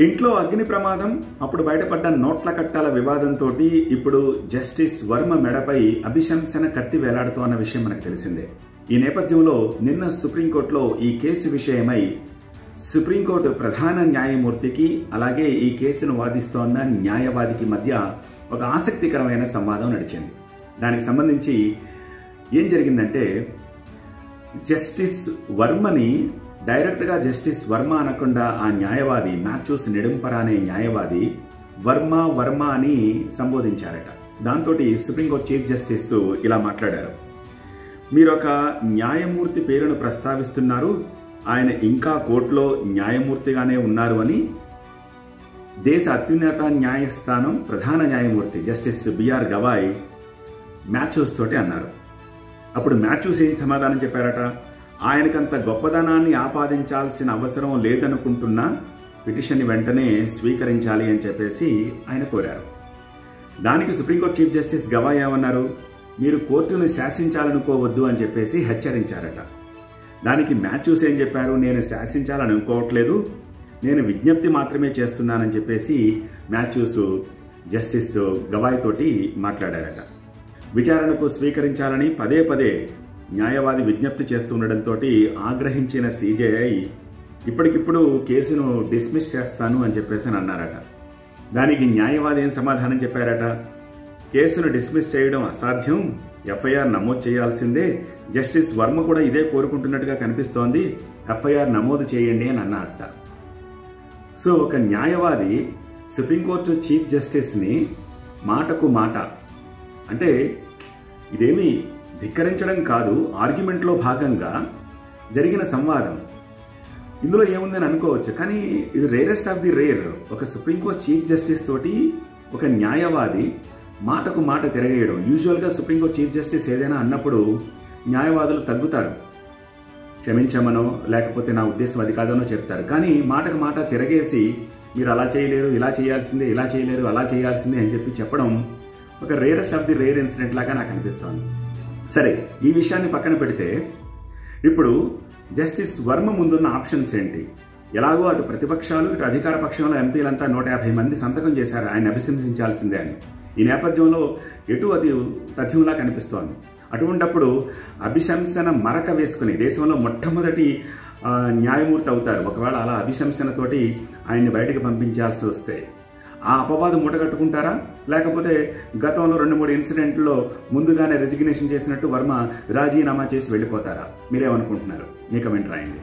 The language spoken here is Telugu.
ఇంట్లో అగ్ని ప్రమాదం, అప్పుడు బయటపడ్డ నోట్ల కట్టాల వివాదంతో ఇప్పుడు జస్టిస్ వర్మ మెడపై అభిశంసన కత్తి వేలాడుతూ అన్న విషయం మనకు తెలిసిందే. ఈ నేపథ్యంలో నిన్న సుప్రీంకోర్టులో ఈ కేసు విషయమై సుప్రీంకోర్టు ప్రధాన న్యాయమూర్తికి అలాగే ఈ కేసును వాదిస్తోన్న న్యాయవాదికి మధ్య ఒక ఆసక్తికరమైన సంవాదం నడిచింది. దానికి సంబంధించి ఏం జరిగిందంటే, జస్టిస్ వర్మని డైరెక్ట్గా జస్టిస్ వర్మ అనకుండా ఆ న్యాయవాది మ్యాథ్యూస్ నెడుంపర అనే న్యాయవాది వర్మ అని సంబోధించారట. దాంతో సుప్రీంకోర్టు చీఫ్ జస్టిస్ ఇలా మాట్లాడారు. మీరొక న్యాయమూర్తి పేరును ప్రస్తావిస్తున్నారు, ఆయన ఇంకా కోర్టులో న్యాయమూర్తిగానే ఉన్నారు అని దేశ అత్యున్నత న్యాయస్థానం ప్రధాన న్యాయమూర్తి జస్టిస్ బిఆర్ గవాయ్ మ్యాథ్యూస్ తోటి అన్నారు. అప్పుడు మ్యాథ్యూస్ ఏం సమాధానం చెప్పారట, ఆయనకంత గొప్పదనాన్ని ఆపాదించాల్సిన అవసరం లేదనుకుంటున్నా పిటిషన్ని వెంటనే స్వీకరించాలి అని చెప్పేసి ఆయన కోరారు. దానికి సుప్రీంకోర్టు చీఫ్ జస్టిస్ గవాయ్ ఏమన్నారు, మీరు కోర్టును శాసించాలనుకోవద్దు అని చెప్పేసి హెచ్చరించారట. దానికి మ్యాథ్యూస్ ఏం చెప్పారు, నేను శాసించాలనుకోవట్లేదు, నేను విజ్ఞప్తి మాత్రమే చేస్తున్నానని చెప్పేసి మ్యాథ్యూస్ జస్టిస్ గవాయ్ తోటి మాట్లాడారట. విచారణకు స్వీకరించాలని పదే పదే న్యాయవాది విజ్ఞప్తి చేస్తుండటంతో ఆగ్రహించిన సిజేఐ ఇప్పటికిప్పుడు కేసును డిస్మిస్ చేస్తాను అని చెప్పేసి అన్నారట. దానికి న్యాయవాది ఏం సమాధానం చెప్పారట, కేసును డిస్మిస్ చేయడం అసాధ్యం, ఎఫ్ఐఆర్ నమోదు చేయాల్సిందే, జస్టిస్ వర్మ కూడా ఇదే కోరుకుంటున్నట్టుగా కనిపిస్తోంది, ఎఫ్ఐఆర్ నమోదు చేయండి అని అన్నారట. సో ఒక న్యాయవాది సుప్రీంకోర్టు చీఫ్ జస్టిస్ని మాటకు మాట అంటే ఇదేమీ ధిక్కరించడం కాదు, ఆర్గ్యుమెంట్లో భాగంగా జరిగిన సంవాదం. ఇందులో ఏముందని అనుకోవచ్చు, కానీ ఇది రేరెస్ట్ ఆఫ్ ది రేర్. ఒక సుప్రీంకోర్టు చీఫ్ జస్టిస్ తోటి ఒక న్యాయవాది మాటకు మాట తిరగేయడం. యూజువల్గా సుప్రీంకోర్టు చీఫ్ జస్టిస్ ఏదైనా అన్నప్పుడు న్యాయవాదులు తగ్గుతారు, క్షమించమనో లేకపోతే నా ఉద్దేశం అది కాదనో చెప్తారు. కానీ మాటకు మాట తిరగేసి మీరు అలా చేయలేరు, ఇలా చేయాల్సిందే, ఇలా చేయలేరు, అలా చేయాల్సిందే అని చెప్పడం ఒక rarest of the rare incident లాగా నాకు అనిపిస్తోంది. సరే, ఈ విషయాన్ని పక్కన పెడితే ఇప్పుడు జస్టిస్ వర్మ ముందున్న ఆప్షన్స్ ఏంటి? ఎలాగో అటు ప్రతిపక్షాలు ఇటు అధికార పక్షంలో ఎంపీలంతా 150 మంది సంతకం చేశారు ఆయన అభిశంసించాల్సిందే అని. ఈ నేపథ్యంలో ఎటు అది తథ్యంలా కనిపిస్తోంది. అటువంటప్పుడు అభిశంసన మరక వేసుకుని దేశంలో మొట్టమొదటి న్యాయమూర్తి అవుతారు. ఒకవేళ అలా అభిశంసనతోటి ఆయన్ని బయటకు పంపించాల్సి వస్తే ఆ అపవాదం మూటగట్టుకుంటారా, లేకపోతే గతంలో 2-3 ఇన్సిడెంట్లో ముందుగానే రెసిగ్నేషన్ చేసినట్టు వర్మ రాజీనామా చేసి వెళ్ళిపోతారా? మీరేమనుకుంటున్నారు? మీ కమెంట్ రాయండి.